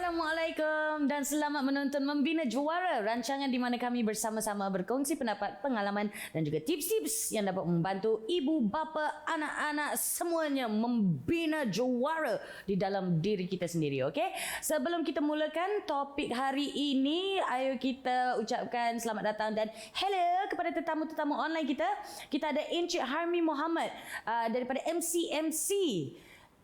Assalamualaikum dan selamat menonton Membina Juara, rancangan di mana kami bersama-sama berkongsi pendapat, pengalaman dan juga tips-tips yang dapat membantu ibu, bapa, anak-anak semuanya membina juara di dalam diri kita sendiri. Okey, sebelum kita mulakan topik hari ini, ayo kita ucapkan selamat datang dan hello kepada tetamu-tetamu online kita. Kita ada Encik Harmi Muhammad daripada MCMC.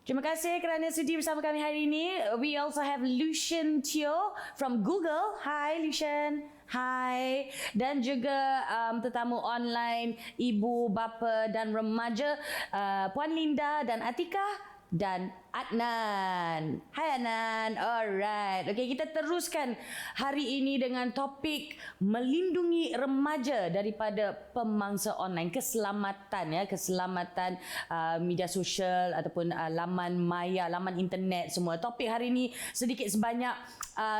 Terima kasih kerana sudi bersama kami hari ini. We also have Lucian Teo from Google. Hi Lucian. Hai. Dan juga tetamu online ibu, bapa dan remaja Puan Linda dan Atika dan Adnan. Hai Adnan. Alright. Okay, kita teruskan hari ini dengan topik melindungi remaja daripada pemangsa online. Keselamatan, keselamatan media sosial ataupun laman maya, laman internet semua. Topik hari ini sedikit sebanyak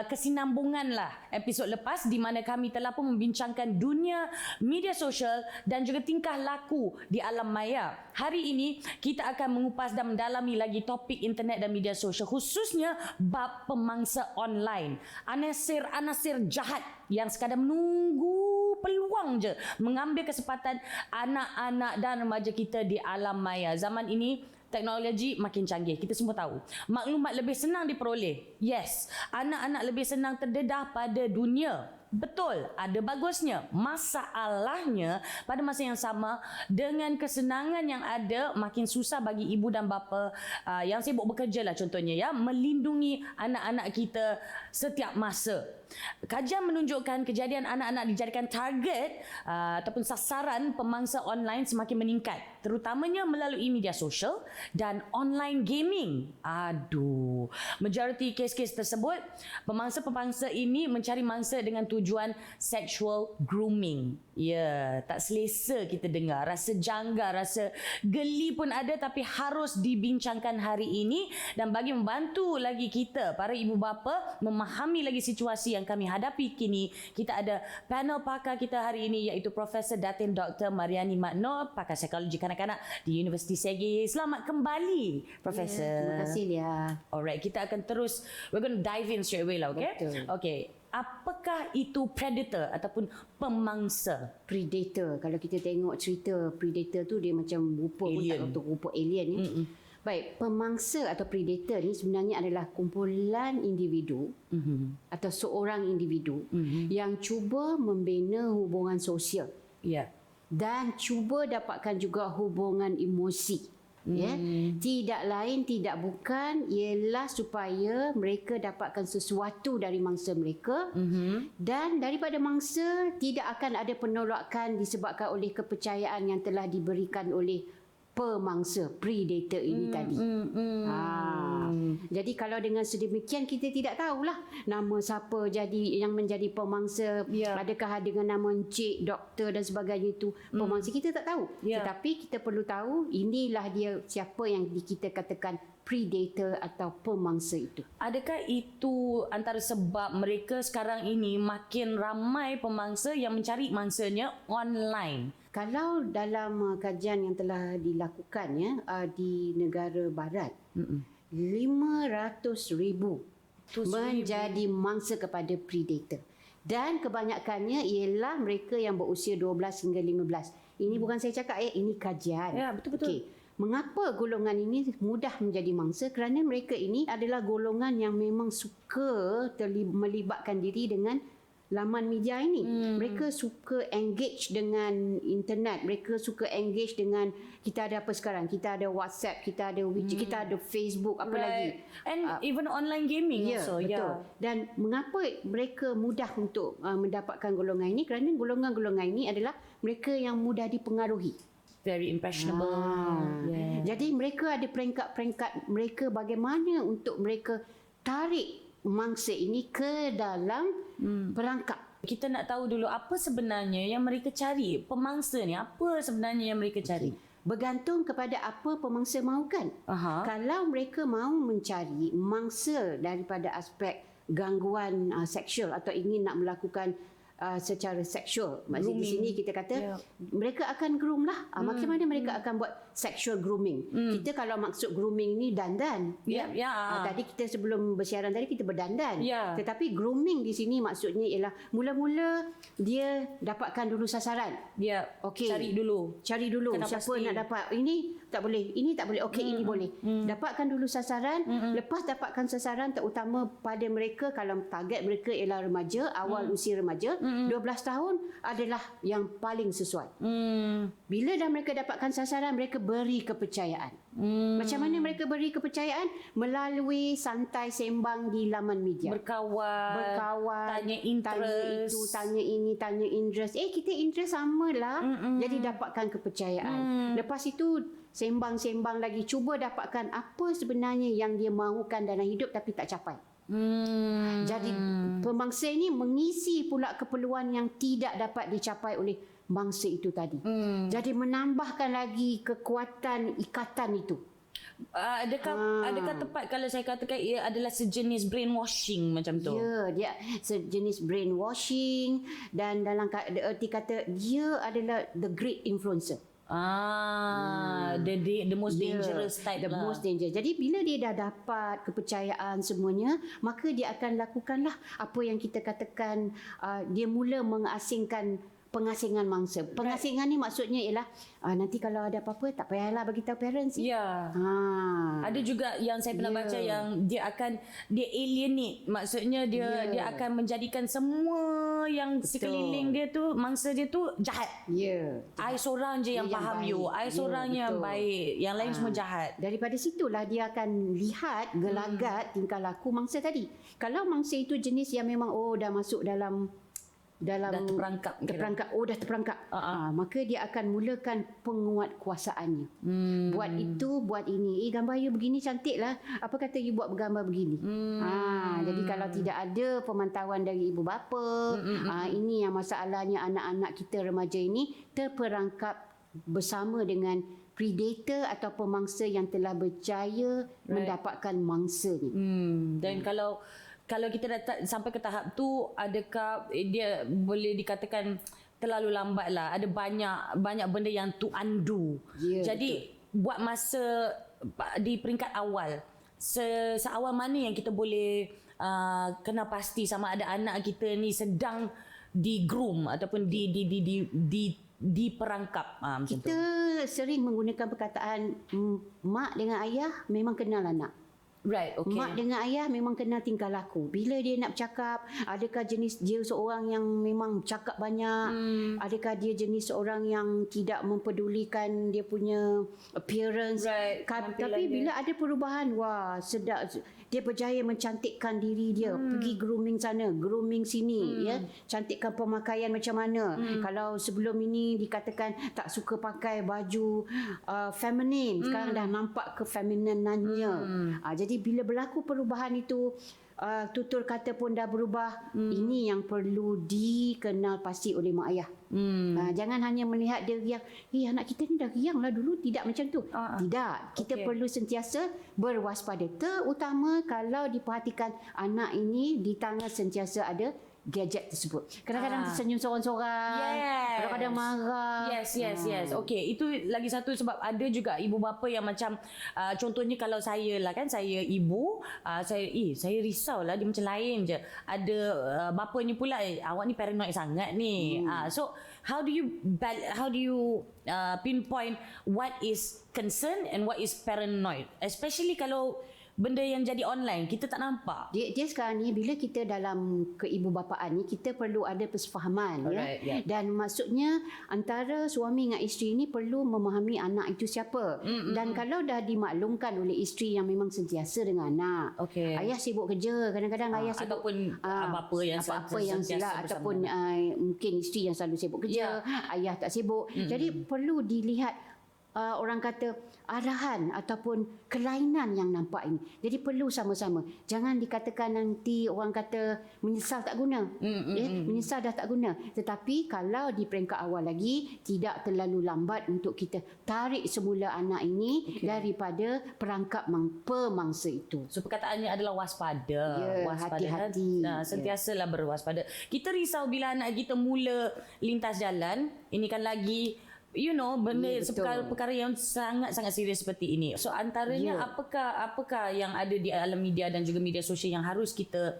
kesinambungan lah episod lepas di mana kami telah pun membincangkan dunia media sosial dan juga tingkah laku di alam maya. Hari ini kita akan mengupas dan mendalami lagi topik internet dan media sosial, khususnya bab pemangsa online. Anasir-anasir jahat yang sekadar menunggu peluang je mengambil kesempatan anak-anak dan remaja kita di alam maya. Zaman ini teknologi makin canggih. Kita semua tahu. Maklumat lebih senang diperoleh. Yes. Anak-anak lebih senang terdedah pada dunia. Betul. Ada bagusnya. Masalahnya, pada masa yang sama, dengan kesenangan yang ada, makin susah bagi ibu dan bapa yang sibuk bekerja lah contohnya, melindungi anak-anak kita setiap masa. Kajian menunjukkan kejadian anak-anak dijadikan target ataupun sasaran pemangsa online semakin meningkat, terutamanya melalui media sosial dan online gaming. Aduh, majoriti kes-kes tersebut pemangsa-pemangsa ini mencari mangsa dengan tujuan sexual grooming. Ya, tak selesa kita dengar, rasa janggal, rasa geli pun ada, tapi harus dibincangkan hari ini. Dan bagi membantu lagi kita, para ibu bapa, memahami lagi situasi yang kami hadapi kini, kita ada panel pakar kita hari ini iaitu Profesor Datin Dr. Mariani Makno, pakar psikologi kanak-kanak di Universiti Segi. Selamat kembali, Profesor. Terima kasih, Lia. Alright, kita akan terus, we're going to dive in straight away lah, okay? Betul. Okay. Apakah itu predator ataupun pemangsa? Predator. Kalau kita tengok cerita predator tu, dia macam rupa alien. pun tak rupa alien ni. Baik, pemangsa atau predator ni sebenarnya adalah kumpulan individu atau seorang individu yang cuba membina hubungan sosial. Ya. Dan cuba dapatkan juga hubungan emosi. Tidak lain tidak bukan ialah supaya mereka dapatkan sesuatu dari mangsa mereka, dan daripada mangsa tidak akan ada penolakan disebabkan oleh kepercayaan yang telah diberikan oleh pemangsa predator ini tadi. Jadi kalau dengan sedemikian kita tidak tahulah nama siapa jadi yang menjadi pemangsa, adakah dengan nama encik, doktor dan sebagainya itu pemangsa, kita tak tahu. Tetapi kita perlu tahu inilah dia siapa yang kita katakan predator atau pemangsa itu. Adakah itu antara sebab mereka sekarang ini makin ramai pemangsa yang mencari mangsanya online? Kalau dalam kajian yang telah dilakukan di negara barat, 500,000 menjadi mangsa kepada predator. Dan kebanyakannya ialah mereka yang berusia 12 hingga 15. Ini bukan saya cakap, ini kajian. Ya, betul-betul. Okay. Mengapa golongan ini mudah menjadi mangsa? Kerana mereka ini adalah golongan yang memang suka melibatkan diri dengan laman media ini. Mereka suka engage dengan internet. Mereka suka engage dengan, kita ada apa sekarang? Kita ada WhatsApp, kita ada WeChat, kita ada Facebook, apa lagi? And even online gaming also. Betul. Dan mengapa mereka mudah untuk mendapatkan golongan ini? Kerana golongan-golongan ini adalah mereka yang mudah dipengaruhi. Very impressionable. Jadi mereka ada peringkat-peringkat mereka bagaimana untuk mereka tarik mangsa ini ke dalam perangkap. Kita nak tahu dulu apa sebenarnya yang mereka cari. Pemangsa ni apa sebenarnya yang mereka cari? Bergantung kepada apa pemangsa mahukan. Kalau mereka mahu mencari mangsa daripada aspek gangguan seksual atau ingin nak melakukan secara seksual. Maksudnya di Grooming. sini kita kata mereka akan groom lah. Macam mana mereka akan buat sexual grooming? Kita kalau maksud grooming ni dandan. Tadi kita sebelum bersiaran tadi kita berdandan. Tetapi grooming di sini maksudnya ialah mula-mula dia dapatkan dulu sasaran. Okey. Cari dulu Kena siapa pasti. nak dapat. Ini tak boleh, ini tak boleh. Okey, ini boleh. Dapatkan dulu sasaran. Lepas dapatkan sasaran terutama pada mereka kalau target mereka ialah remaja, awal usia remaja, 12 tahun adalah yang paling sesuai. Bila dah mereka dapatkan sasaran, mereka beri kepercayaan. Macam mana mereka beri kepercayaan? Melalui santai sembang di laman media. Berkawan, tanya tanya interest, itu, tanya ini, tanya interest. Kita interest sama lah. Jadi dapatkan kepercayaan. Lepas itu sembang-sembang lagi, cuba dapatkan apa sebenarnya yang dia mahukan dalam hidup tapi tak capai. Jadi pemangsa ini mengisi pula keperluan yang tidak dapat dicapai oleh mangsa itu tadi. Jadi menambahkan lagi kekuatan ikatan itu. Adakah tepat kalau saya katakan ia adalah sejenis brainwashing macam tu? Ya, dia sejenis brainwashing dan dalam erti kata dia adalah the great influencer. The most dangerous type the lah. most dangerous. Jadi bila dia dah dapat kepercayaan semuanya, maka dia akan lakukanlah apa yang kita katakan dia mula mengasingkan pengasingan mangsa. Pengasingan ni maksudnya ialah nanti kalau ada apa-apa tak payahlah bagi tahu parents. Ada juga yang saya pernah baca yang dia alienate. Maksudnya dia akan menjadikan semua yang sekeliling dia tu, mangsa dia tu jahat. I seorang je yang faham baik. you. I seorang yang baik. Yang lain semua jahat. Daripada situlah dia akan lihat gelagat tingkah laku mangsa tadi. Kalau mangsa itu jenis yang memang dah masuk dalam Dah terperangkap. Dah terperangkap. Maka dia akan mulakan penguatkuasaannya. Buat itu, buat ini. Gambar you begini cantik lah. Apa kata you buat bergambar begini? Jadi kalau tidak ada pemantauan dari ibu bapa, ini yang masalahnya anak-anak kita remaja ini terperangkap bersama dengan predator atau pemangsa yang telah berjaya mendapatkan mangsa ni. Dan kalau kita dah sampai ke tahap tu, adakah dia boleh dikatakan terlalu lambat lah? Ada banyak benda yang to undo. Jadi buat masa di peringkat awal, seawal mana yang kita boleh kena pasti sama ada anak kita ni sedang di-groom ataupun diperangkap. Kita sering menggunakan perkataan mak dengan ayah memang kenal anak. Right, okay. Mak dengan ayah memang kenal tingkah laku. Bila dia nak bercakap, adakah jenis dia seorang yang memang cakap banyak? Adakah dia jenis seorang yang tidak mempedulikan dia punya appearance? Right. Tapi bila ada perubahan, wah, sedap. Dia berjaya mencantikkan diri dia. Pergi grooming sana, grooming sini. Cantikkan pemakaian macam mana. Kalau sebelum ini dikatakan tak suka pakai baju feminin, sekarang dah nampak kefeminenannya. Jadi bila berlaku perubahan itu, tutur kata pun dah berubah. Ini yang perlu dikenal pasti oleh mak ayah. Jangan hanya melihat dia riang. Anak kita ni dah riang lah dulu. Tidak macam tu. Tidak. Kita perlu sentiasa berwaspada. Terutama kalau diperhatikan anak ini di tangan sentiasa ada gadget tersebut. Kadang-kadang senyum seorang-seorang. Kadang-kadang marah. Yes. Okey, itu lagi satu sebab ada juga ibu bapa yang macam contohnya kalau saya lah kan, saya ibu, saya risau lah dia macam lain je. Ada bapanya pula, awak ni paranoid sangat ni. So how do you pinpoint what is concern and what is paranoid, especially kalau benda yang jadi online kita tak nampak. Dia sekarang ni bila kita dalam keibubapaan ni kita perlu ada persefahaman. Dan maksudnya antara suami dengan isteri ni perlu memahami anak itu siapa. Dan kalau dah dimaklumkan oleh isteri yang memang sentiasa dengan anak, ayah sibuk kerja, kadang-kadang ayah sibuk ataupun bapa yang silap ataupun mungkin isteri yang selalu sibuk kerja, ayah tak sibuk. Jadi perlu dilihat orang kata arahan ataupun kelainan yang nampak ini. Jadi perlu sama-sama. Jangan dikatakan nanti orang kata menyesal tak guna. Menyesal dah tak guna. Tetapi kalau di peringkat awal lagi, tidak terlalu lambat untuk kita tarik semula anak ini daripada perangkap pemangsa itu. So perkataannya adalah waspada. Ya, Waspada hati-hati. kan? Sentiasalah berwaspada. Kita risau bila anak kita mula lintas jalan, ini kan lagi benda perkara yang sangat-sangat serius seperti ini. So antaranya apakah yang ada di alam media dan juga media sosial yang harus kita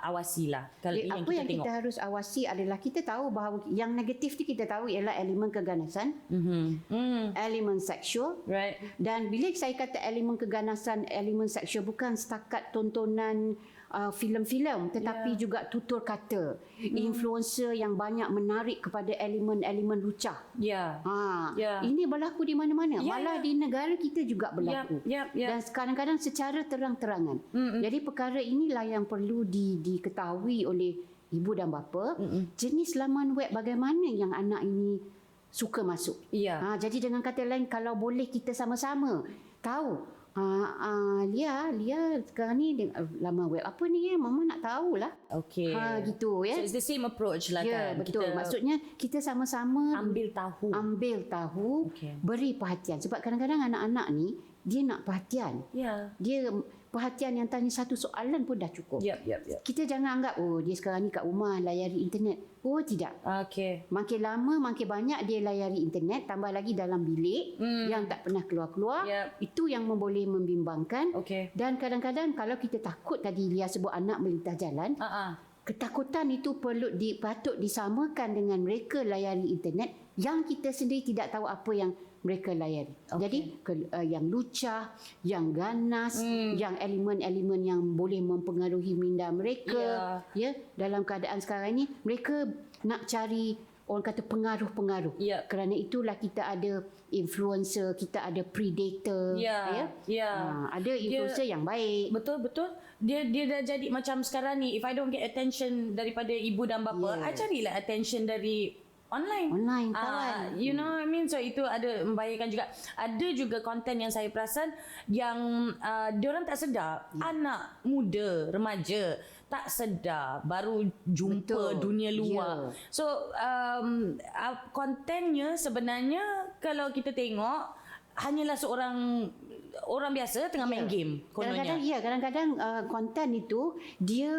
awasilah. Kalau ini Apa yang kita harus awasi adalah kita tahu bahawa yang negatif ni kita tahu ialah elemen keganasan, elemen seksual. Right. Dan bila saya kata elemen keganasan, elemen seksual bukan setakat tontonan filem-filem tetapi juga tutur kata, influencer yang banyak menarik kepada elemen-elemen lucah. Ini berlaku di mana-mana, malah di negara kita juga berlaku. Dan kadang-kadang secara terang-terangan. Jadi perkara inilah yang perlu diketahui oleh ibu dan bapa. Jenis laman web bagaimana yang anak ini suka masuk. Jadi dengan kata lain, kalau boleh kita sama-sama tahu Lia sekarang ni laman web apa ni mama nak tahulah. Okey. Gitu ya. So it's the same approach lah kan. Betul. Maksudnya kita sama-sama ambil tahu, beri perhatian sebab kadang-kadang anak-anak ni dia nak perhatian. Dia perhatian yang tanya satu soalan pun dah cukup. Kita jangan anggap dia sekarang ni kat rumah layari internet. Tidak. Makin lama makin banyak dia layari internet, tambah lagi dalam bilik yang tak pernah keluar-keluar. Itu yang boleh membimbangkan. Dan kadang-kadang kalau kita takut tadi Lia sebut anak melintas jalan, ketakutan itu patut disamakan dengan mereka layari internet yang kita sendiri tidak tahu apa yang mereka layari. Jadi yang lucah, yang ganas, yang elemen-elemen yang boleh mempengaruhi minda mereka. Dalam keadaan sekarang ini mereka nak cari orang kata pengaruh-pengaruh. Kerana itulah kita ada influencer, kita ada predator. Ada influencer yang baik. Betul. Dia dah jadi macam sekarang ni, if I don't get attention daripada ibu dan bapa, I carilah attention dari online kawan. You know what I mean? So itu ada membahayakan juga. Ada juga konten yang saya perasan yang diorang tak sedar, anak muda, remaja tak sedar baru jumpa dunia luar. So kontennya sebenarnya kalau kita tengok hanyalah seorang orang biasa tengah main game kononnya. Kadang-kadang konten itu dia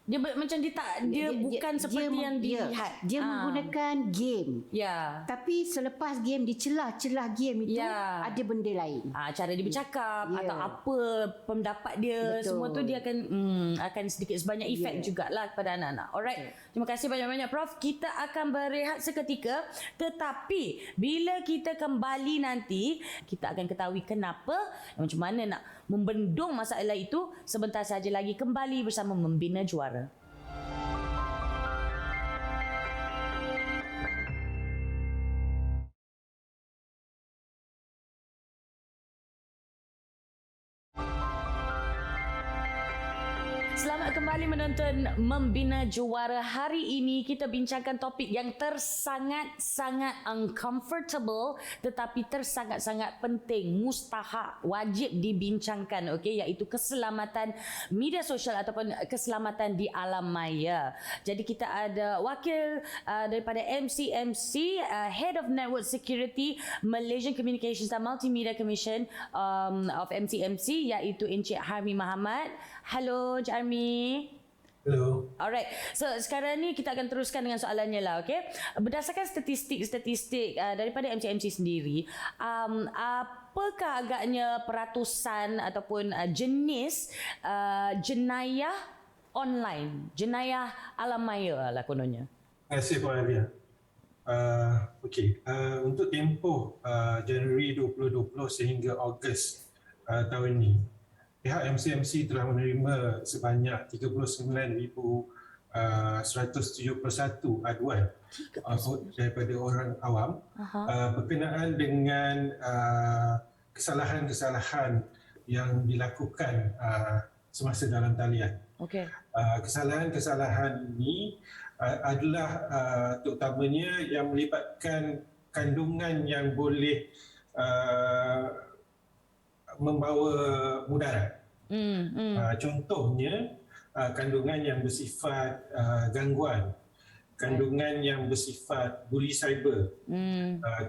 macam dia bukan seperti yang dilihat. Dia menggunakan game. Tapi selepas game, di celah-celah game itu ada benda lain. Cara dia bercakap atau apa pendapat dia, semua tu dia akan sedikit sebanyak efek jugalah kepada anak-anak. Alright. Terima kasih banyak-banyak Prof. Kita akan berehat seketika, tetapi bila kita kembali nanti, kita akan ketahui kenapa, macam mana nak membendung masalah itu. Sebentar saja lagi kembali bersama Membina Juara. Selamat kembali menonton Membina Juara. Hari ini kita bincangkan topik yang tersangat-sangat uncomfortable tetapi tersangat-sangat penting, mustahak, wajib dibincangkan, iaitu keselamatan media sosial ataupun keselamatan di alam maya. Jadi kita ada wakil daripada MCMC, Head of Network Security Malaysian Communications and Multimedia Commission of MCMC, iaitu Encik Harmi Muhammad. Halo Encik Harmi. Hello. Alright. So sekarang ni kita akan teruskan dengan soalannya lah, Berdasarkan statistik daripada MCMC sendiri, apakah agaknya peratusan ataupun jenis jenayah online, jenayah alam maya lah kononnya? Terima kasih Puan Alia. Untuk tempoh Januari 2020 sehingga Ogos tahun ini, pihak MCMC telah menerima sebanyak 39,171 aduan daripada orang awam berkenaan dengan kesalahan-kesalahan yang dilakukan semasa dalam talian. Kesalahan-kesalahan ini adalah terutamanya yang melibatkan kandungan yang boleh membawa mudarat. Contohnya kandungan yang bersifat gangguan, kandungan yang bersifat bully cyber,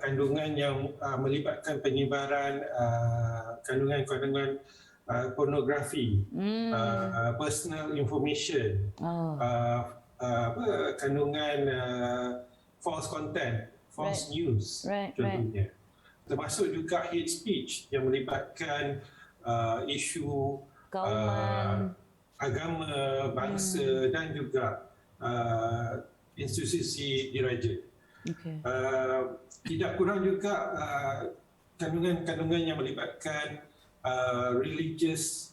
kandungan yang melibatkan penyebaran kandungan-kandungan pornografi, personal information, kandungan false content, false news contohnya. Termasuk juga hate speech yang melibatkan isu agama, bangsa dan juga institusi diraja. Tidak kurang juga kandungan-kandungan yang melibatkan religious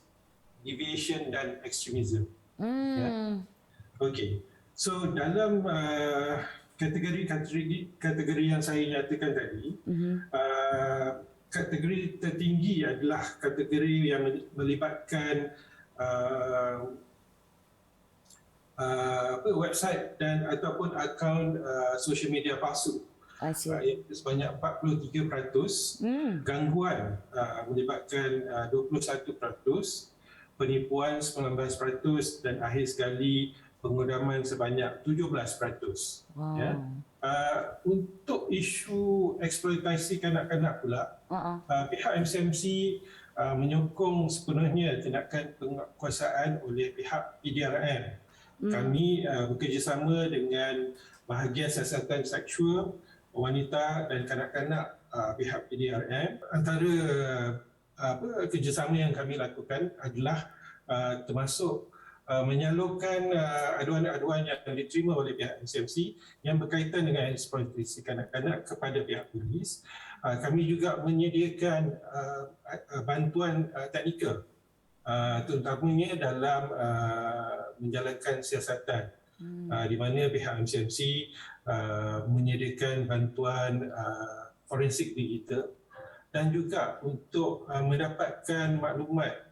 deviation dan extremism. Okey. So dalam kategori yang saya nyatakan tadi, kategori tertinggi adalah kategori yang melibatkan website dan ataupun akaun social media palsu. Sebanyak 43%, gangguan melibatkan 21%, penipuan 19% dan akhir sekali pengudaman sebanyak 17%. Ya. Untuk isu eksploitasi kanak-kanak pula, pihak MCMC menyokong sepenuhnya tindakan penguasaan oleh pihak PDRM. Kami bekerjasama dengan bahagian siasatan seksual wanita dan kanak-kanak pihak PDRM. Antara kerjasama yang kami lakukan adalah termasuk menyalurkan aduan-aduan yang diterima oleh pihak MCMC yang berkaitan dengan eksploitasi kanak-kanak kepada pihak polis. Kami juga menyediakan bantuan teknikal, terutamanya dalam menjalankan siasatan, di mana pihak MCMC menyediakan bantuan forensik digital dan juga untuk mendapatkan maklumat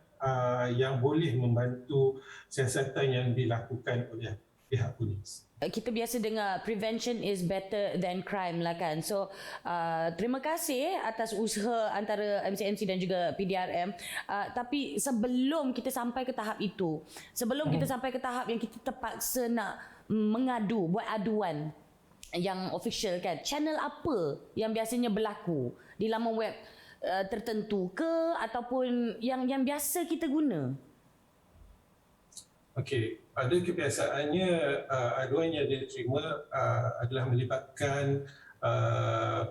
yang boleh membantu siasatan yang dilakukan oleh pihak polis. Kita biasa dengar prevention is better than crime lah kan. So terima kasih atas usaha antara MCMC dan juga PDRM. Tapi sebelum kita sampai ke tahap itu, sebelum kita sampai ke tahap yang kita terpaksa nak mengadu, buat aduan yang official kan, channel apa yang biasanya berlaku di laman web tertentu ke ataupun yang biasa kita guna? Okey, pada kebiasaannya aduan yang diterima adalah melibatkan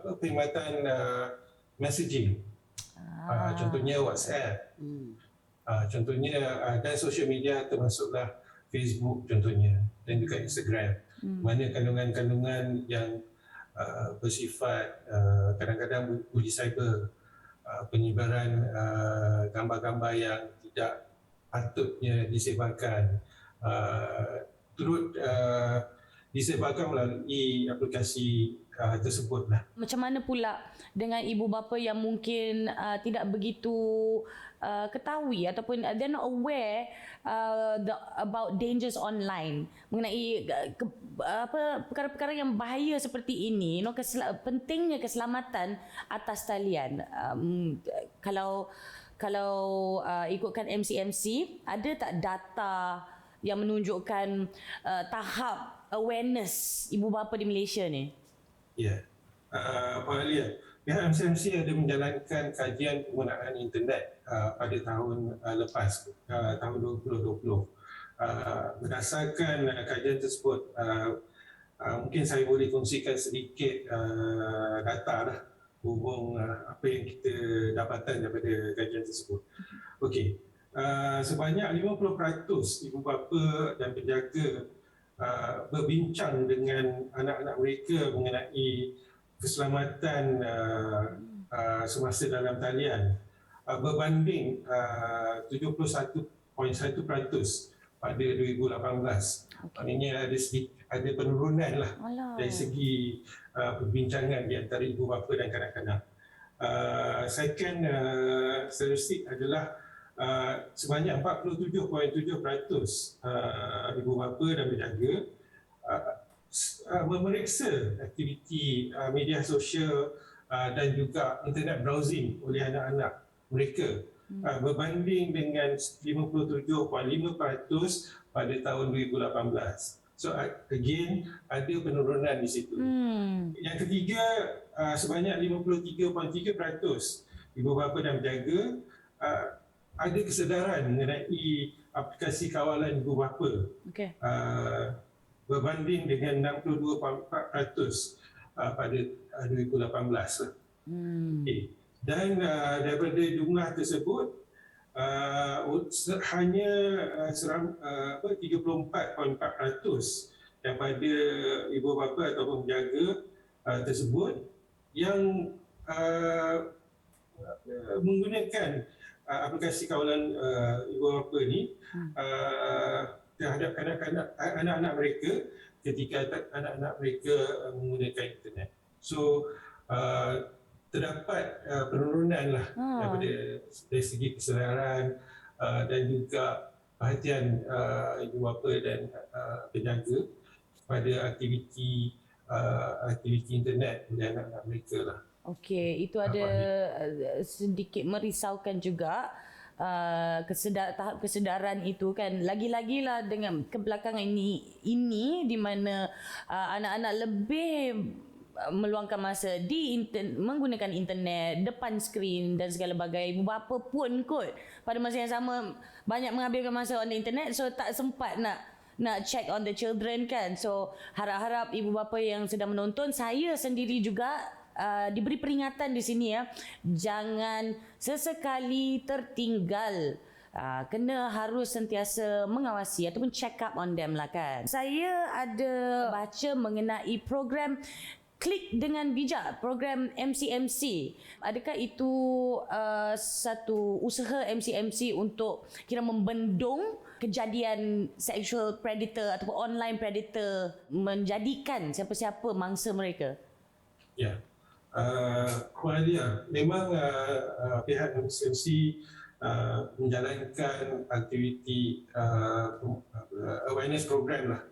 perkhidmatan messaging. Contohnya WhatsApp. Contohnya dan social media termasuklah Facebook contohnya dan juga Instagram. Mana kandungan-kandungan yang bersifat kadang-kadang bully cyber, penyebaran gambar-gambar yang tidak patutnya disebarkan, turut disebarkan melalui aplikasi tersebutlah. Macam mana pula dengan ibu bapa yang mungkin tidak begitu ketahui ataupun they're not aware about dangers online, mengenai perkara-perkara yang bahaya seperti ini, pentingnya keselamatan atas talian. Kalau ikutkan MCMC, ada tak data yang menunjukkan tahap awareness ibu bapa di Malaysia ni? Ya, Pak Alia, pihak MCMC ada menjalankan kajian penggunaan internet pada tahun lepas, tahun 2020. Berdasarkan kajian tersebut, mungkin saya boleh kongsikan sedikit data lah hubung apa yang kita dapatkan daripada kajian tersebut. Okey, sebanyak 50% ibu bapa dan penjaga berbincang dengan anak-anak mereka mengenai keselamatan semasa dalam talian, berbanding 71.1% pada 2018. Maknanya ada penurunan lah dari segi perbincangan di antara ibu bapa dan kanak-kanak. Second statistik adalah sebanyak 47.7% ibu bapa dan penjaga memeriksa aktiviti media sosial dan juga internet browsing oleh anak-anak mereka berbanding dengan 57.5% pada tahun 2018. So again ada penurunan di situ. Yang ketiga, sebanyak 53.3% ibu bapa dan penjaga ada kesedaran mengenai aplikasi kawalan ibu bapa. Okay. Berbanding dengan 62.4% pada 2018. Okay. Dan daripada jumlah tersebut hanya 34.4% daripada ibu bapa ataupun penjaga tersebut yang menggunakan aplikasi kawalan ibu bapa ni terhadap anak-anak mereka ketika anak-anak mereka menggunakan internet. So terdapat penurunan lah daripada dari segi kesedaran dan juga perhatian ibu bapa dan penjaga pada aktiviti internet oleh anak-anak mereka lah. Okey, itu ada sedikit merisaukan juga. Tahap kesedaran itu kan lagi-lagi lah dengan kebelakangan ini di mana anak-anak lebih meluangkan masa menggunakan internet, depan skrin dan segala bagai. Ibu bapa pun kot pada masa yang sama banyak menghabiskan masa on the internet, so tak sempat nak check on the children kan. So harap-harap ibu bapa yang sedang menonton, saya sendiri juga diberi peringatan di sini ya, jangan sesekali tertinggal. Kena harus sentiasa mengawasi ataupun check up on them lah kan. Saya ada baca mengenai program Klik dengan Bijak, program MCMC. Adakah itu satu usaha MCMC untuk kira membendung kejadian sexual predator ataupun online predator menjadikan siapa-siapa mangsa mereka? Ya. Memang pihak MCMC menjalankan aktiviti awareness program lah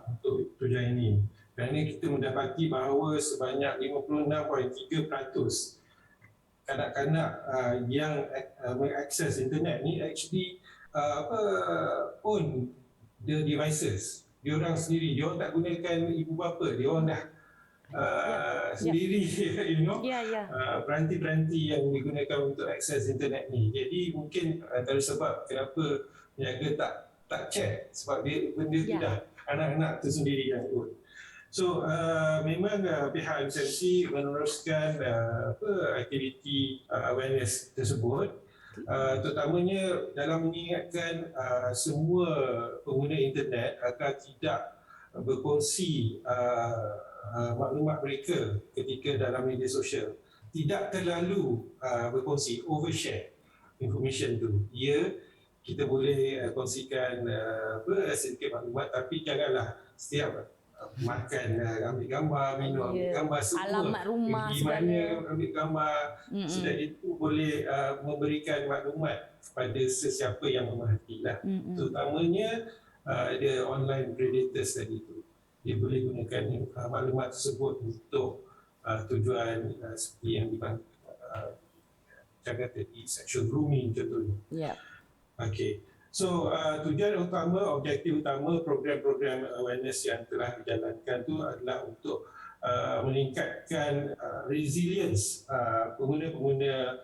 untuk tujuan ini. Kerana kita mendapati bahawa sebanyak 56.3% kanak-kanak yang mengakses internet ni actually own the devices. Diorang sendiri, diorang tak gunakan ibu bapa, diorang dah sendiri, peranti-peranti yang digunakan untuk akses internet ni. Jadi mungkin antara sebab kenapa penjaga tak check, sebab benda tu dah anak-anak tu sendiri yang own. So memang pihak MCMC meneruskan aktiviti awareness tersebut, terutamanya dalam mengingatkan semua pengguna internet agar tidak berkongsi maklumat mereka ketika dalam media sosial. Tidak terlalu berkongsi, overshare information tu. Ya, kita boleh kongsikan sedikit maklumat, tapi janganlah setiap makan ambil gambar, minum ambil gambar, semua alamat rumah pergi mana ambil gambar. Sudah itu boleh memberikan maklumat kepada sesiapa yang memerhati lah. Terutamanya ada online predators tadi tu. Dia boleh gunakan maklumat tersebut untuk tujuan seperti yang cakap tadi, sexual grooming contohnya. Okey. So tujuan utama, objektif utama program-program awareness yang telah dijalankan tu adalah untuk meningkatkan resilience pengguna-pengguna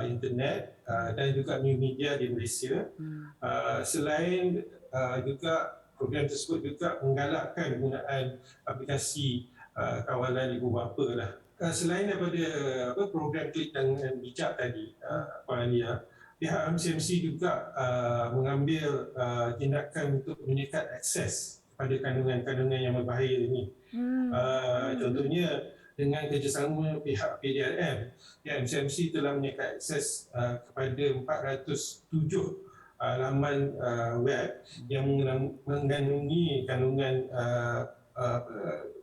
internet dan juga new media di Malaysia. Selain juga program tersebut juga menggalakkan penggunaan aplikasi kawalan ibu bapa lah. Selain daripada program Klik dengan Bijak tadi, Puan Alia, pihak MCMC juga mengambil tindakan untuk menyekat akses kepada kandungan-kandungan yang berbahaya ini. Contohnya dengan kerjasama pihak PDRM, pihak MCMC telah menyekat akses kepada 407 laman web yang mengandungi kandungan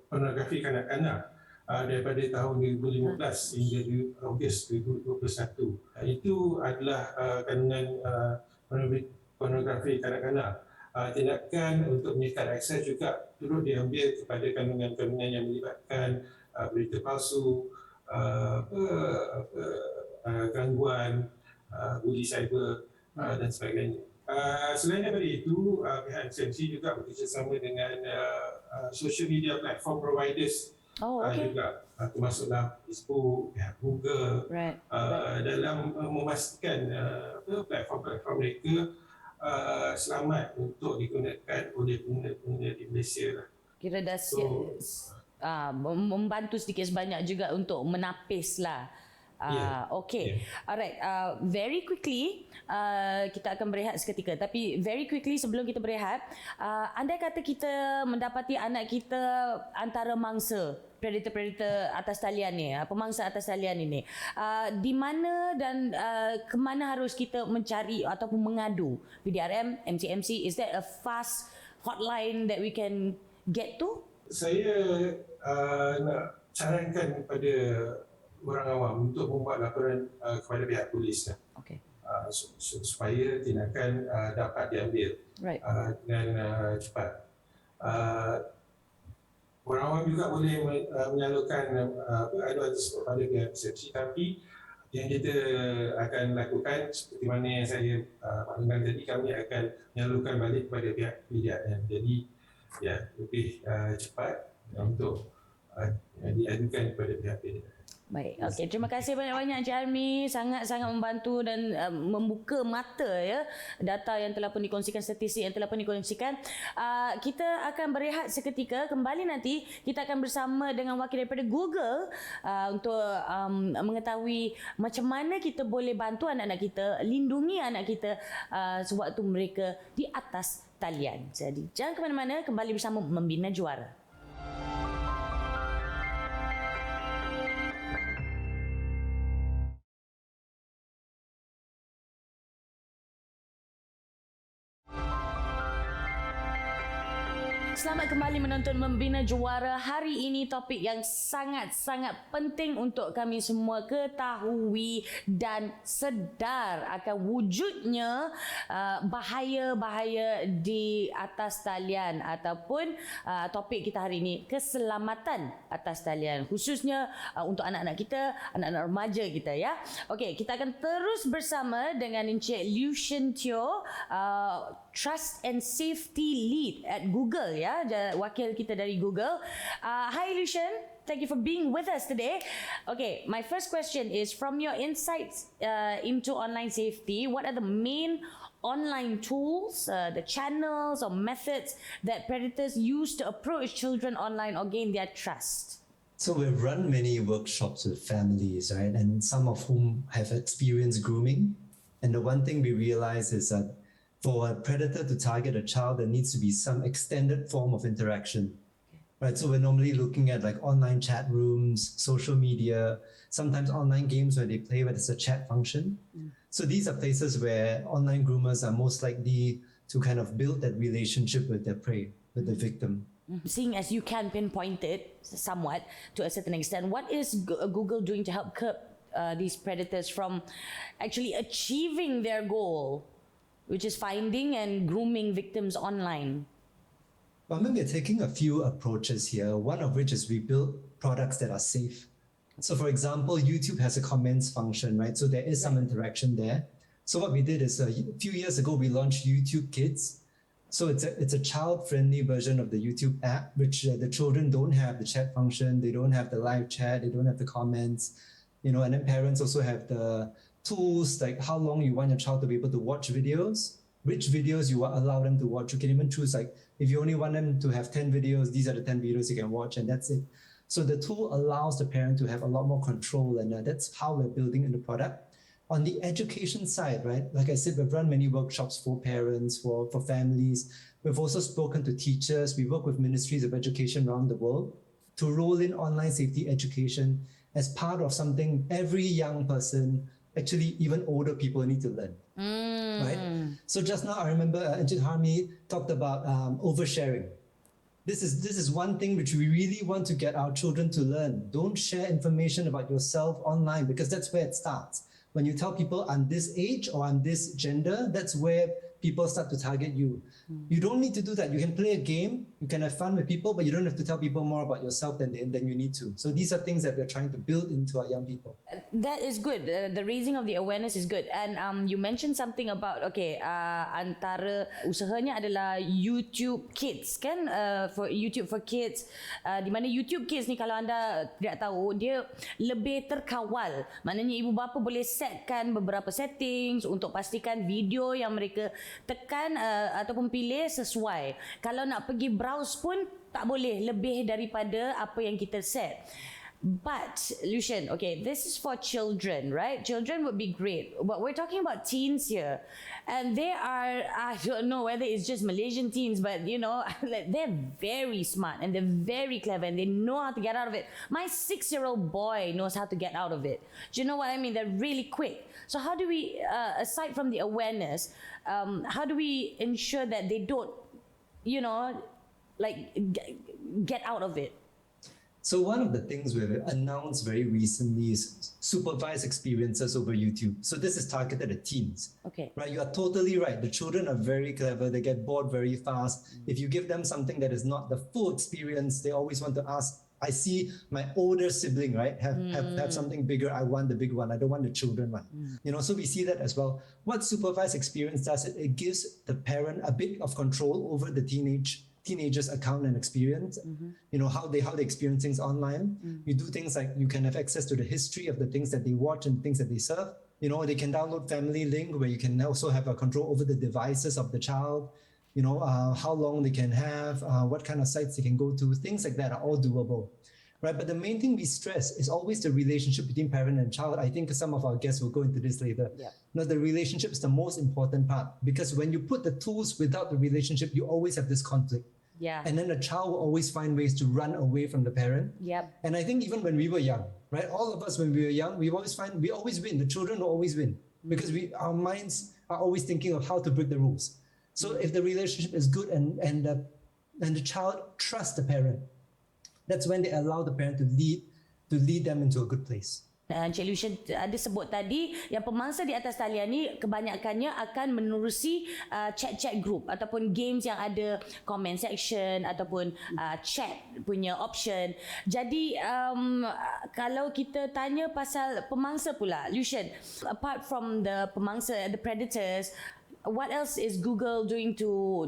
pornografi kanak-kanak daripada tahun 2015 hingga Ogos 2021. Itu adalah kandungan pornografi kanak-kanak tindakan untuk menyediakan akses juga turut diambil kepada kandungan-kandungan yang melibatkan berita palsu, gangguan, bully cyber dan sebagainya. Selain daripada itu, pihak SMC juga bekerjasama dengan social media platform providers juga, termasuklah Facebook, pihak Google, dalam memastikan platform-platform mereka selamat untuk digunakan oleh pengguna di Malaysia lah. Kira dah membantu sedikit sebanyak juga untuk menapis lah. Okay. Alright. Very quickly, kita akan berehat seketika. Tapi very quickly sebelum kita berehat, andai kata kita mendapati anak kita antara mangsa predator-predator atas talian ni, pemangsa atas talian ini, di mana dan ke mana harus kita mencari ataupun mengadu? PDRM, MCMC, is there a fast hotline that we can get to? Saya nak sarankan kepada orang awam untuk membuat laporan kepada pihak polis lah. Okay. Supaya tindakan dapat diambil dengan cepat. Orang awam juga boleh menyalurkan aduan tersebut pada pihak persepsi, tapi yang kita akan lakukan seperti mana yang saya maklumkan tadi, kami akan menyalurkan balik kepada pihak PDRM. Jadi lebih cepat untuk diadukan kepada pihak PDRM. Baik, okey. Terima kasih banyak-banyak Encik Army, sangat-sangat membantu dan membuka mata ya data yang telah pun dikongsikan, statistik yang telah pun dikongsikan. Kita akan berehat seketika, kembali nanti kita akan bersama dengan wakil daripada Google untuk mengetahui macam mana kita boleh bantu anak-anak kita, lindungi anak kita sewaktu mereka di atas talian. Jadi jangan ke mana-mana, kembali bersama Membina Juara. Selamat kembali menonton Membina Juara. Hari ini topik yang sangat-sangat penting untuk kami semua ketahui dan sedar akan wujudnya bahaya-bahaya di atas talian, ataupun topik kita hari ini, keselamatan atas talian, khususnya untuk anak-anak kita, anak-anak remaja kita ya. Okey, kita akan terus bersama dengan Encik Lucien Teo, Trust and Safety Lead at Google ya, wakil kita dari Google. Hi Lucien, thank you for being with us today. Okay, my first question is, from your insights into online safety, what are the main online tools, the channels or methods that predators use to approach children online or gain their trust? So we've run many workshops with families, right? And some of whom have experienced grooming. And the one thing we realize is that for a predator to target a child, there needs to be some extended form of interaction, right? So we're normally looking at like online chat rooms, social media, sometimes online games where they play where there's a chat function. So these are places where online groomers are most likely to kind of build that relationship with their prey, with the victim. Seeing as you can pinpoint it somewhat to a certain extent, what is Google doing to help curb these predators from actually achieving their goal, which is finding and grooming victims online? Well, I mean, we're taking a few approaches here, one of which is we build products that are safe. So for example, YouTube has a comments function, right? So there is some interaction there. So what we did is a few years ago, we launched YouTube Kids. So it's a child-friendly version of the YouTube app, which the children don't have the chat function, they don't have the live chat, they don't have the comments, and then parents also have the tools like how long you want your child to be able to watch videos, which videos you allow them to watch. You can even choose like if you only want them to have 10 videos, these are the 10 videos you can watch, and that's it. So the tool allows the parent to have a lot more control, and that's how we're building in the product. On the education side, right, like I said, we've run many workshops for parents, for families. We've also spoken to teachers. We work with ministries of education around the world to roll in online safety education as part of something every young person, actually even older people, need to learn. Right? So just now I remember Encik Harmi talked about oversharing. This is one thing which we really want to get our children to learn. Don't share information about yourself online, because that's where it starts. When you tell people I'm this age or I'm this gender, that's where people start to target you. You don't need to do that. You can play a game, you can have fun with people, but you don't have to tell people more about yourself than you need to. So these are things that we're trying to build into our young people. That is good. The raising of the awareness is good. And you mentioned something about antara usahanya adalah YouTube Kids kan, for YouTube for Kids. Di mana YouTube Kids ni kalau anda tidak tahu, dia lebih terkawal. Maknanya ibu bapa boleh setkan beberapa settings untuk pastikan video yang mereka tekan ataupun pilih sesuai. Kalau nak pergi browse pun tak boleh lebih daripada apa yang kita set. But Lucian, okay, this is for children, right? Children would be great, but we're talking about teens here, and they are, I don't know whether it's just Malaysian teens, but you know, they're very smart and they're very clever and they know how to get out of it. My 6-year-old boy knows how to get out of it. Do you know what I mean? They're really quick. So how do we, aside from the awareness, how do we ensure that they don't, you know, like get out of it? So one of the things we've announced very recently is supervised experiences over YouTube. So this is targeted at teens. Okay. Right, you are totally right. The children are very clever. They get bored very fast. If you give them something that is not the full experience, they always want to ask. I see my older sibling, right, have something bigger. I want the big one. I don't want the children one. You know, so we see that as well. What supervised experience does, it gives the parent a bit of control over the teenagers' account and experience. You know, how they experience things online. You do things like you can have access to the history of the things that they watch and things that they surf. You know, they can download Family Link, where you can also have a control over the devices of the child. You know, how long they can have, what kind of sites they can go to. Things like that are all doable, right? But the main thing we stress is always the relationship between parent and child. I think some of our guests will go into this later. Yeah. No, the relationship is the most important part, because when you put the tools without the relationship, you always have this conflict. Yeah. And then the child will always find ways to run away from the parent. Yep. And I think even when we were young, right? All of us when we were young, we always win. The children will always win because our minds are always thinking of how to break the rules. So if the relationship is good and the child trusts the parent, that's when they allow the parent to lead them into a good place. Encik Lucian ada sebut tadi yang pemangsa di atas talian ni kebanyakannya akan menerusi chat-chat group ataupun games yang ada comment section ataupun chat punya option. Jadi kalau kita tanya pasal pemangsa pula, Lucian, apart from the pemangsa, the predators, what else is Google doing to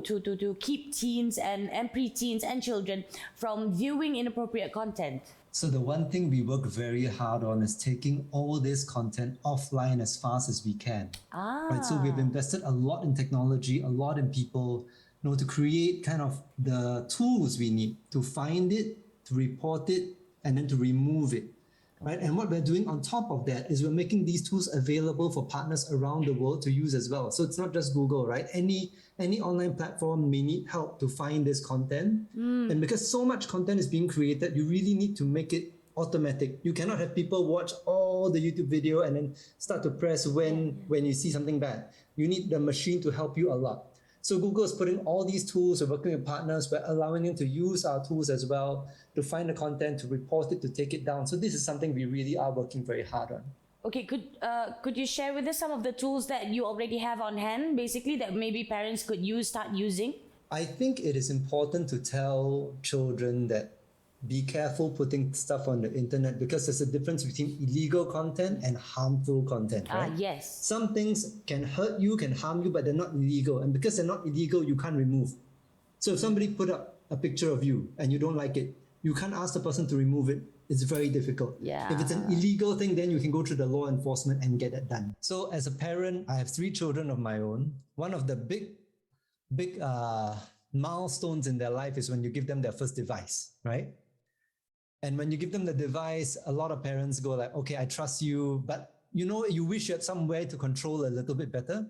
keep teens and pre-teens and children from viewing inappropriate content? So the one thing we work very hard on is taking all this content offline as fast as we can. Right. So we've invested a lot in technology, a lot in people, you know, to create kind of the tools we need to find it, to report it, and then to remove it. Right. And what we're doing on top of that is we're making these tools available for partners around the world to use as well. So it's not just Google, right? Any online platform may need help to find this content. And because so much content is being created, you really need to make it automatic. You cannot have people watch all the YouTube video and then start to press when you see something bad. You need the machine to help you a lot. So Google is putting all these tools, we're working with partners, we're allowing them to use our tools as well, to find the content, to report it, to take it down. So this is something we really are working very hard on. Okay, could you share with us some of the tools that you already have on hand, basically, that maybe parents could start using? I think it is important to tell children that be careful putting stuff on the internet, because there's a difference between illegal content and harmful content, right? Yes. Some things can hurt you, can harm you, but they're not illegal. And because they're not illegal, you can't remove. So if somebody put up a picture of you and you don't like it, you can't ask the person to remove it. It's very difficult. Yeah. If it's an illegal thing, then you can go through the law enforcement and get it done. So as a parent, I have 3 children of my own. One of the big milestones in their life is when you give them their first device, right? And when you give them the device, a lot of parents go like, okay, I trust you, but you know, you wish you had some way to control a little bit better.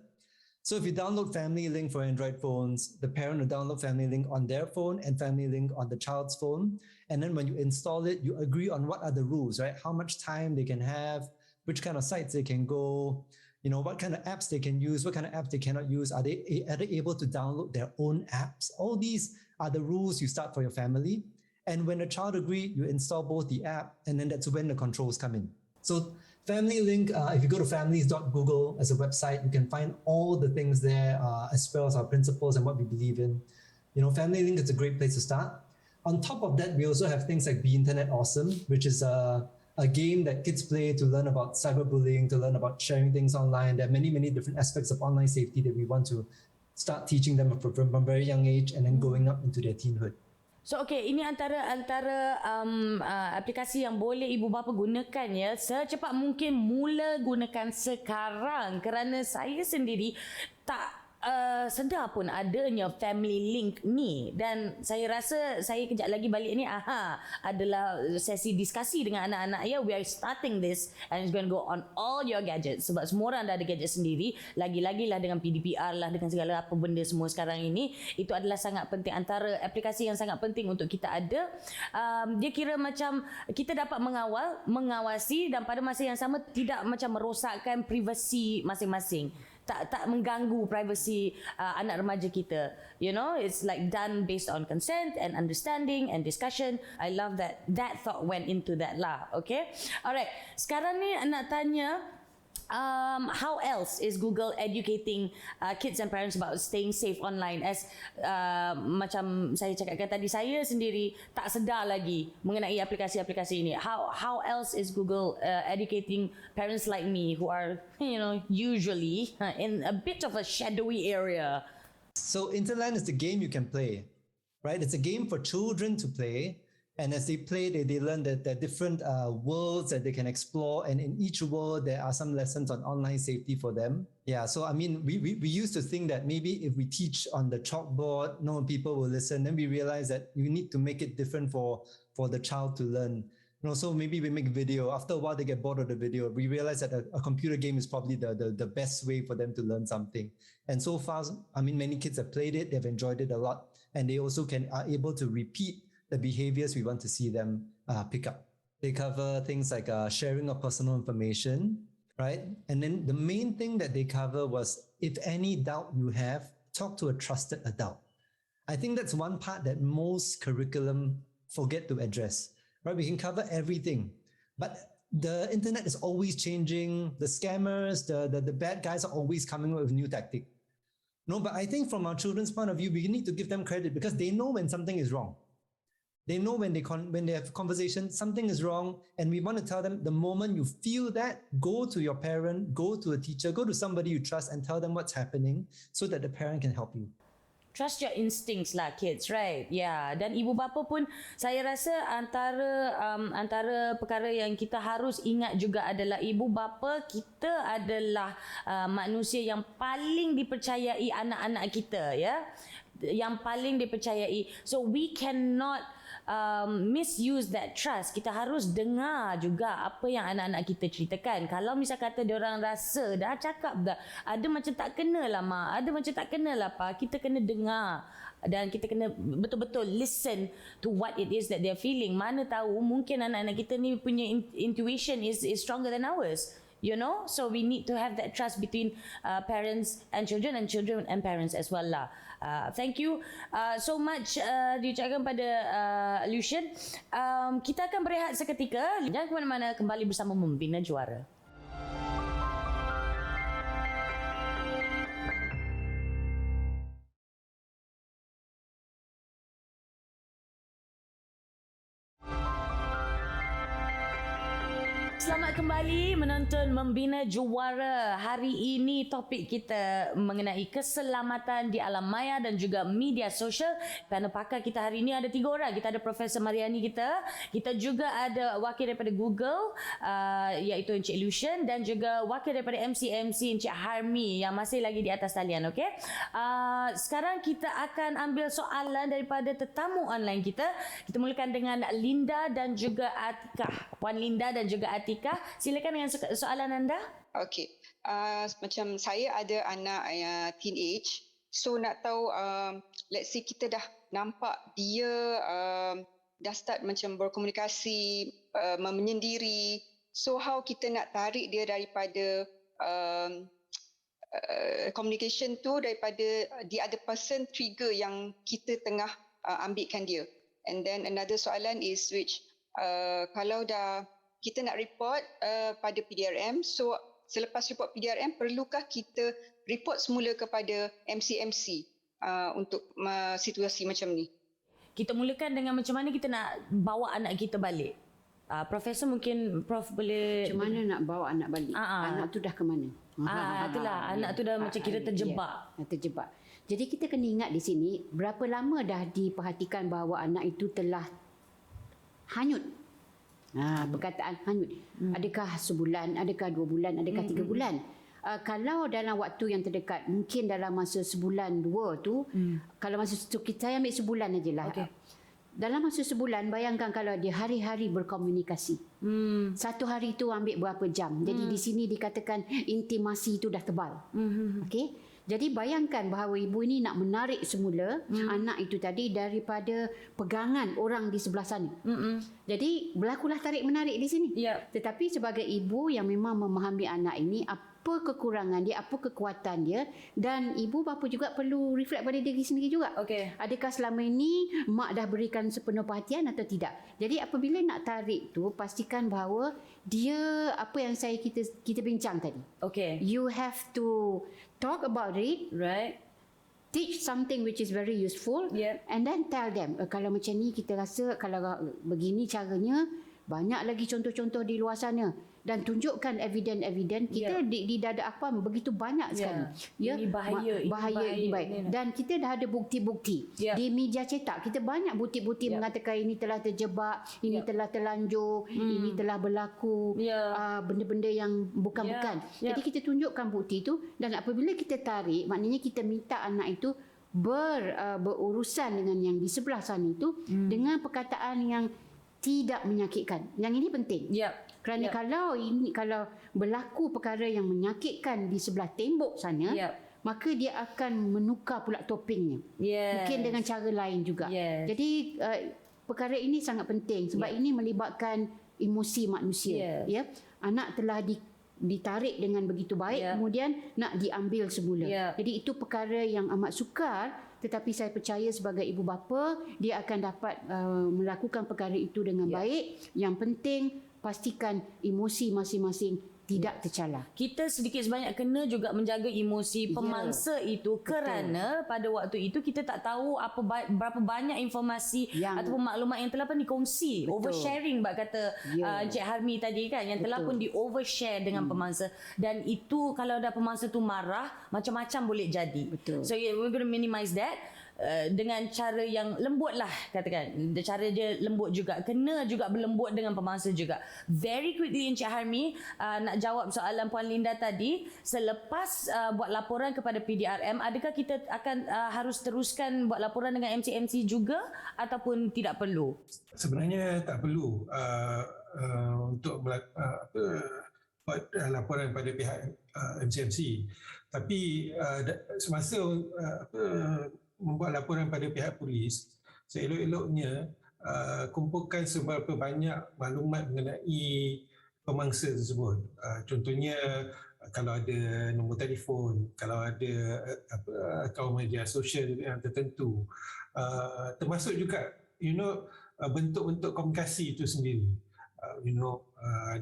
So if you download Family Link for Android phones, the parent will download Family Link on their phone and Family Link on the child's phone. And then when you install it, you agree on what are the rules, right? How much time they can have, which kind of sites they can go, you know, what kind of apps they can use, what kind of apps they cannot use. Are they able to download their own apps? All these are the rules you start for your family. And when the child agrees, you install both the app, and then that's when the controls come in. So Family Link, if you go to families.google as a website, you can find all the things there, as well as our principles and what we believe in. You know, Family Link is a great place to start. On top of that, we also have things like Be Internet Awesome, which is a game that kids play to learn about cyberbullying, to learn about sharing things online. There are many, many different aspects of online safety that we want to start teaching them from a very young age and then going up into their teenhood. So ini antara aplikasi yang boleh ibu bapa gunakan ya, secepat mungkin mula gunakan sekarang, kerana saya sendiri tak sedar pun adanya Family Link ni, dan saya rasa saya kejap lagi balik ni adalah sesi diskusi dengan anak-anak ya. We are starting this and it's going to go on all your gadgets, sebab semua orang dah ada gadget sendiri, lagi-lagi lah dengan PDPR lah, dengan segala apa benda semua sekarang ini. Itu adalah sangat penting, antara aplikasi yang sangat penting untuk kita ada. Dia kira macam kita dapat mengawasi dan pada masa yang sama tidak macam merosakkan privasi masing-masing, tak mengganggu privasi anak remaja kita. You know, it's like done based on consent and understanding and discussion. I love that thought went into that lah. Okay, alright. Sekarang ni nak tanya, how else is Google educating kids and parents about staying safe online? As macam saya cakapkan tadi, saya sendiri tak sedar lagi mengenai aplikasi-aplikasi ini. How else is Google educating parents like me who are, you know, usually in a bit of a shadowy area? So Interland is the game you can play, right? It's a game for children to play. And as they play, they learn that there are different worlds that they can explore. And in each world, there are some lessons on online safety for them. Yeah, so I mean, we used to think that maybe if we teach on the chalkboard, no people will listen. Then we realize that you need to make it different for the child to learn. You know, so maybe we make video. After a while, they get bored of the video. We realize that a computer game is probably the best way for them to learn something. And so far, I mean, many kids have played it. They've enjoyed it a lot. And they also are able to repeat the behaviors we want to see them pick up. They cover things like sharing of personal information, right? And then the main thing that they cover was, if any doubt you have, talk to a trusted adult. I think that's one part that most curriculum forget to address, right? We can cover everything, but the internet is always changing. The scammers, the bad guys are always coming up with new tactic. No, but I think from our children's point of view, we need to give them credit because they know when something is wrong. They know when they have conversation, something is wrong, and we want to tell them the moment you feel that, go to your parent, go to a teacher, go to somebody you trust and tell them what's happening so that the parent can help you. Trust your instincts lah, kids, right? Yeah, dan ibu bapa pun saya rasa antara perkara yang kita harus ingat juga adalah ibu bapa kita adalah manusia yang paling dipercayai anak-anak kita, ya. Yang paling dipercayai. So we cannot misuse that trust. Kita harus dengar juga apa yang anak-anak kita ceritakan. Kalau misal kata diorang rasa dah cakap dah, ada macam tak kena lah mak, ada macam tak kena lah pa, kita kena dengar dan kita kena betul-betul listen to what it is that they're feeling. Mana tahu mungkin anak-anak kita ni punya intuition is stronger than ours. You know, so we need to have that trust between parents and children and parents as well lah. Thank you so much diucapkan pada Lucian. Kita akan berehat seketika. Jangan ke mana-mana, kembali bersama Membina Juara. Selamat kembali menonton Membina Juara. Hari ini topik kita mengenai keselamatan di alam maya dan juga media sosial. Panel pakar kita hari ini ada 3 orang. Kita ada Profesor Mariani kita juga ada wakil daripada Google iaitu Encik Lucian, dan juga wakil daripada MC Encik Harmi yang masih lagi di atas talian. Okay? Sekarang kita akan ambil soalan daripada tetamu online kita. Kita mulakan dengan Linda dan juga Atikah. Puan Linda dan juga Atikah, silakan dengan soalan anda. Okey, macam saya ada anak teenage, so nak tahu, let's say kita dah nampak dia dah start macam berkomunikasi, menyendiri, so how kita nak tarik dia daripada communication tu, daripada the other person trigger yang kita tengah ambilkan dia. And then another soalan is which kalau dah kita nak report pada PDRM. So selepas report PDRM, perlukah kita report semula kepada MC untuk situasi macam ni? Kita mulakan dengan macam mana kita nak bawa anak kita balik. Profesor mungkin Prof boleh... Macam mana nak bawa anak balik? Anak tu dah ke mana? Itulah, anak tu dah macam kira terjebak. Terjebak. Jadi kita kena ingat di sini, berapa lama dah diperhatikan bahawa anak itu telah hanyut. Perkataan hanyut. Adakah sebulan, adakah 2 bulan, adakah 3 bulan? Kalau dalam waktu yang terdekat, mungkin dalam masa sebulan 2 tu, kalau masa tu saya ambil sebulan ajalah. Okay. Dalam masa sebulan, bayangkan kalau dia hari-hari berkomunikasi. Satu hari tu ambil berapa jam. Jadi di sini dikatakan intimasi itu dah tebal. Okey. Jadi bayangkan bahawa ibu ini nak menarik semula anak itu tadi daripada pegangan orang di sebelah sana. Jadi berlakulah tarik-menarik di sini. Yep. Tetapi sebagai ibu yang memang memahami anak ini, apa kekurangan dia, apa kekuatan dia, dan ibu bapa juga perlu reflect pada diri sendiri juga. Okey. Adakah selama ini mak dah berikan sepenuh perhatian atau tidak? Jadi apabila nak tarik tu, pastikan bahawa dia apa yang kita bincang tadi. Okay. You have to talk about it, Right. teach something which is very useful, Yep. and then tell them, kalau macam ni kita rasa kalau begini caranya, banyak lagi contoh-contoh di luar sana, dan tunjukkan evidence kita di dada akhwam begitu banyak sekali. Ini bahaya, ini baik. Dan kita dah ada bukti-bukti di media cetak. Kita banyak bukti-bukti mengatakan ini telah terjebak, ini telah terlanjur, ini telah berlaku, benda-benda yang bukan-bukan. Jadi kita tunjukkan bukti itu, dan apabila kita tarik, maknanya kita minta anak itu berurusan dengan yang di sebelah sana itu dengan perkataan yang tidak menyakitkan. Yang ini penting. Kerana kalau berlaku perkara yang menyakitkan di sebelah tembok sana, maka dia akan menukar pula topingnya. Mungkin dengan cara lain juga. Jadi perkara ini sangat penting sebab ini melibatkan emosi manusia. Anak telah ditarik dengan begitu baik, kemudian nak diambil semula. Jadi itu perkara yang amat sukar, tetapi saya percaya sebagai ibu bapa dia akan dapat melakukan perkara itu dengan baik. Yang penting pastikan emosi masing-masing tidak tercalar. Kita sedikit sebanyak kena juga menjaga emosi pemangsa itu kerana pada waktu itu kita tak tahu berapa banyak informasi ataupun maklumat yang telah pun dikongsi. Oversharing kata Encik Harmi tadi kan, yang telah pun di overshare dengan pemangsa, dan itu kalau ada pemangsa tu marah, macam-macam boleh jadi. So we're going to minimize that. Dengan cara yang lembut lah, katakan cara dia lembut juga, kena juga berlembut dengan pemangsa juga. Very quickly Encik Harmi nak jawab soalan Puan Linda tadi, selepas buat laporan kepada PDRM, adakah kita akan harus teruskan buat laporan dengan MC juga ataupun tidak perlu? Sebenarnya tak perlu untuk buat laporan pada pihak MC. Tapi semasa membuat laporan pada pihak polis, seelok-eloknya kumpulkan seberapa banyak maklumat mengenai pemangsa tersebut. Contohnya kalau ada nombor telefon, kalau ada akaun media sosial yang tertentu, termasuk juga bentuk-bentuk komunikasi itu sendiri.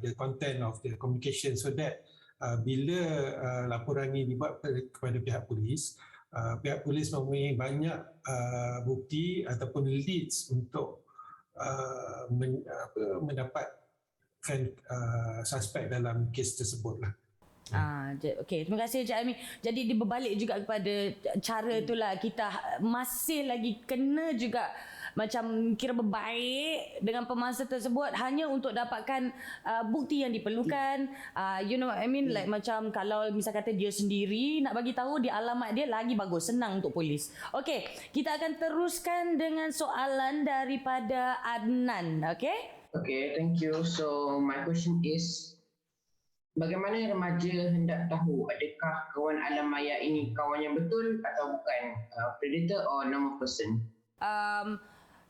The content of the communication, so that bila laporan ini dibuat kepada pihak polis mempunyai banyak bukti ataupun leads untuk mendapatkan suspek dalam kes tersebut lah. Okey, terima kasih Encik Harmi. Jadi dia berbalik juga kepada cara itulah, kita masih lagi kena juga macam kira berbaik dengan pemangsa tersebut hanya untuk dapatkan bukti yang diperlukan. You know what I mean? Like macam kalau misal kata dia sendiri nak bagi tahu di alamat dia, lagi bagus, senang untuk polis. Okey, kita akan teruskan dengan soalan daripada Adnan. Okey? Okay, thank you. So my question is, bagaimana remaja hendak tahu adakah kawan alam maya ini kawan yang betul atau bukan, predator or normal person?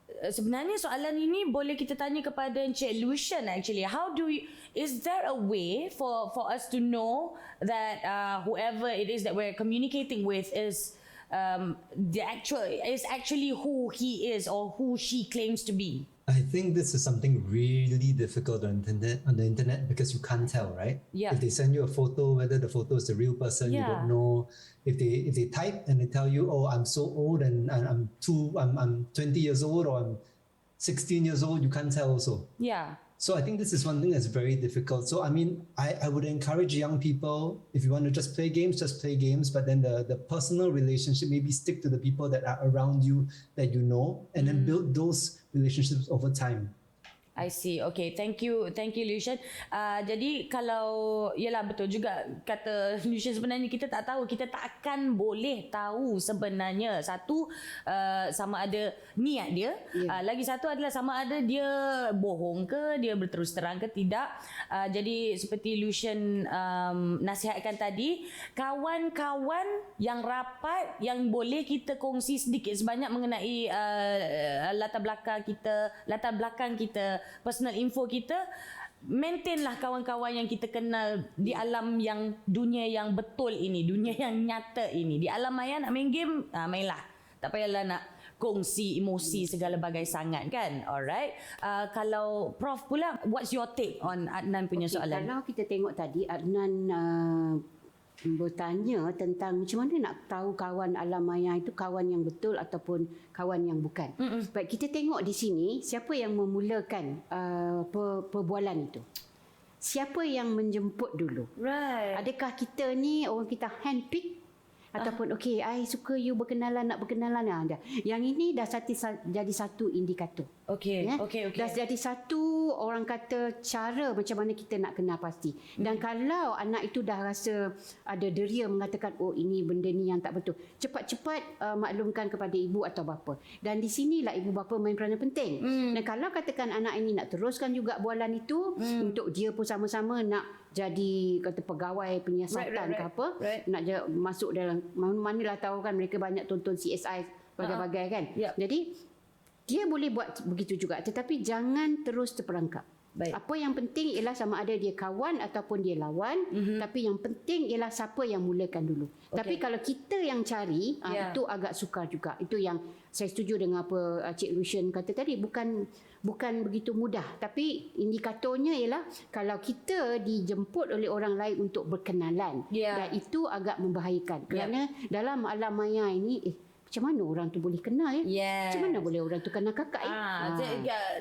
Sebenarnya soalan ini boleh kita tanya kepada Encik Lucian actually. Is there a way for us to know that whoever it is that we're communicating with is actually who he is or who she claims to be? I think this is something really difficult on the internet because you can't tell, right? Yeah. If they send you a photo, whether the photo is the real person, you Yeah. don't know. If they type and they tell you, oh, I'm so old and I'm 20 years old or I'm 16 years old, you can't tell also. Yeah. So I think this is one thing that's very difficult. So I mean, I would encourage young people, if you want to just play games, but then the personal relationship, maybe stick to the people that are around you that you know, and then build those relationships over time. I see. Okay, thank you Lucian. Jadi kalau yalah betul juga kata Lucian, sebenarnya kita tak tahu, kita tak akan boleh tahu sebenarnya satu sama ada niat dia, lagi satu adalah sama ada dia bohong ke, dia berterus terang ke tidak. Jadi seperti Lucian nasihatkan tadi, kawan-kawan yang rapat yang boleh kita kongsi sedikit sebanyak mengenai latar belakang kita, personal info kita, maintainlah kawan-kawan yang kita kenal di alam yang dunia yang betul ini, dunia yang nyata ini. Di alam maya nak main game, mainlah. Tak payahlah nak kongsi emosi segala bagai sangat kan. Alright. Kalau Prof pula, what's your take on Adnan punya soalan? Kalau kita tengok tadi Adnan bertanya tentang macam mana nak tahu kawan alam maya itu kawan yang betul ataupun kawan yang bukan. Baik, kita tengok di sini siapa yang memulakan perbualan itu. Siapa yang menjemput dulu? Right. Adakah kita ni orang kita handpick ataupun okey, I suka you berkenalan, nak berkenalan dah. Yang ini dah jadi satu indikator. Okey, Ya? okey. Dah jadi satu orang kata cara macam mana kita nak kenal pasti. Dan kalau anak itu dah rasa ada deria mengatakan oh ini benda ni yang tak betul, cepat-cepat maklumkan kepada ibu atau bapa. Dan di sinilah ibu bapa main peranan penting. Dan kalau katakan anak ini nak teruskan juga bualan itu untuk dia pun sama-sama nak jadi kata pegawai penyiasatan ke apa, nak masuk dalam manalah tahu kan mereka banyak tonton CSI bagai-bagai kan. Jadi dia boleh buat begitu juga, tetapi jangan terus terperangkap. Baik. Apa yang penting ialah sama ada dia kawan ataupun dia lawan, tapi yang penting ialah siapa yang mulakan dulu. Tapi kalau kita yang cari, itu agak sukar juga. Itu yang saya setuju dengan apa Cik Lucian kata tadi, bukan begitu mudah. Tapi indikatornya ialah kalau kita dijemput oleh orang lain untuk berkenalan, dan itu agak membahayakan. Kerana dalam alam maya ini, macam mana orang tu boleh kenal ya? Macam mana boleh orang tu kenal kakak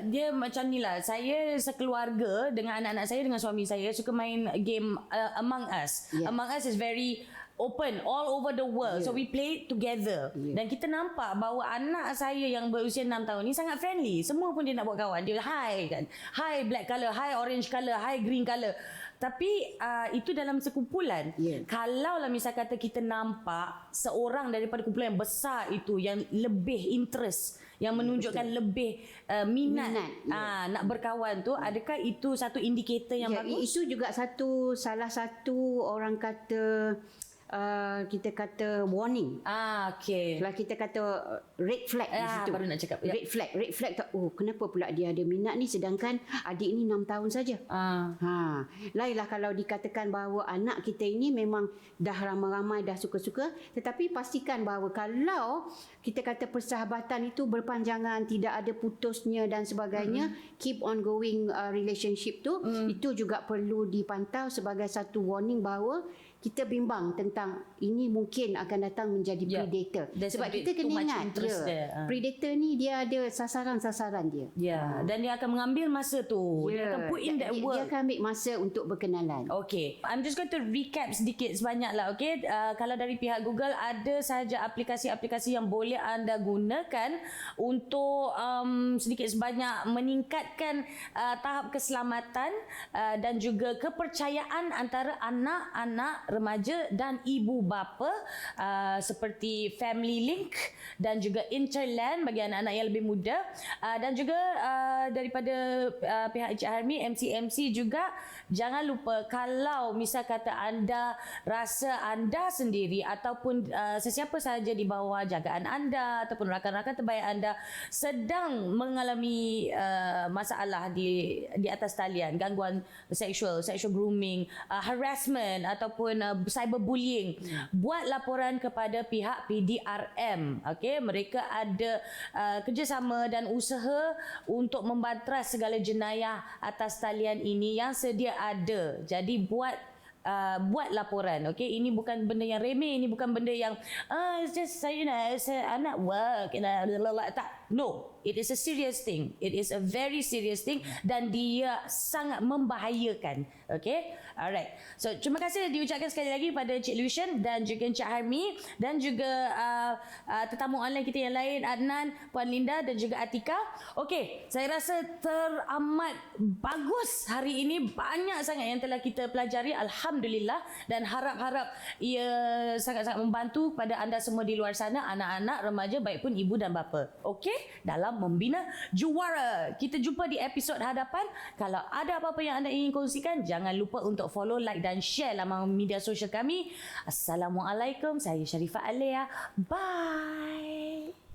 dia macam ni lah. Saya sekeluarga dengan anak-anak saya, dengan suami saya suka main game Among Us. Among Us is very open all over the world. So we play together. Dan kita nampak bahawa anak saya yang berusia 6 tahun ni sangat friendly. Semua pun dia nak buat kawan. Dia hi kan. Hi black colour, hi orange colour, hi green colour. Tapi itu dalam sekumpulan. Kalau lah misal kata kita nampak seorang daripada kumpulan yang besar itu yang lebih interest, yang menunjukkan lebih minat nak berkawan tu, adakah itu satu indikator yang bagus? Itu juga salah satu orang kata kita kata warning. Okey. Kalau kita kata red flag di situ. Baru nak cakap. Red flag tak, oh kenapa pula dia ada minat ni sedangkan adik ni 6 tahun saja. Lainlah kalau dikatakan bahawa anak kita ini memang dah ramai-ramai dah suka-suka, tetapi pastikan bahawa kalau kita kata persahabatan itu berpanjangan, tidak ada putusnya dan sebagainya, keep on going relationship tu, itu juga perlu dipantau sebagai satu warning bahawa kita bimbang tentang ini mungkin akan datang menjadi predator. Sebab kita kena ingat predator ni dia ada sasaran-sasaran dia. Dan dia akan mengambil masa tu. Dia akan put in that work. Dia akan ambil masa untuk berkenalan. Okay, I'm just going to recap sedikit sebanyak lah. Okay, kalau dari pihak Google ada sahaja aplikasi-aplikasi yang boleh anda gunakan untuk sedikit sebanyak meningkatkan tahap keselamatan dan juga kepercayaan antara anak-anak remaja dan ibu bapa, seperti Family Link dan juga Interland bagi anak-anak yang lebih muda, dan juga daripada pihak Encik Harmi, MC juga, jangan lupa kalau misal kata anda rasa anda sendiri ataupun sesiapa sahaja di bawah jagaan anda ataupun rakan-rakan terbaik anda sedang mengalami masalah di atas talian, gangguan sexual grooming, harassment ataupun cyberbullying bullying. Buat laporan kepada pihak PDRM. Okey, mereka ada kerjasama dan usaha untuk membantras segala jenayah atas talian ini yang sedia ada. Jadi buat laporan. Okay, ini bukan benda yang remeh, ini bukan benda yang it's just I'm not work tak. No, it is a serious thing. It is a very serious thing dan dia sangat membahayakan. Okay, alright. So terima kasih diucapkan sekali lagi pada Cik Lucian dan juga Encik Harmi dan juga tetamu online kita yang lain, Adnan, Puan Linda dan juga Atika. Okay, saya rasa teramat bagus hari ini, banyak sangat yang telah kita pelajari. Alhamdulillah, dan harap-harap ia sangat-sangat membantu pada anda semua di luar sana, anak-anak, remaja, baik pun ibu dan bapa. Okey, dalam Membina Juara. Kita jumpa di episod hadapan. Kalau ada apa-apa yang anda ingin kongsikan, jangan lupa untuk follow, like dan share laman media sosial kami. Assalamualaikum. Saya Sharifah Alea. Bye.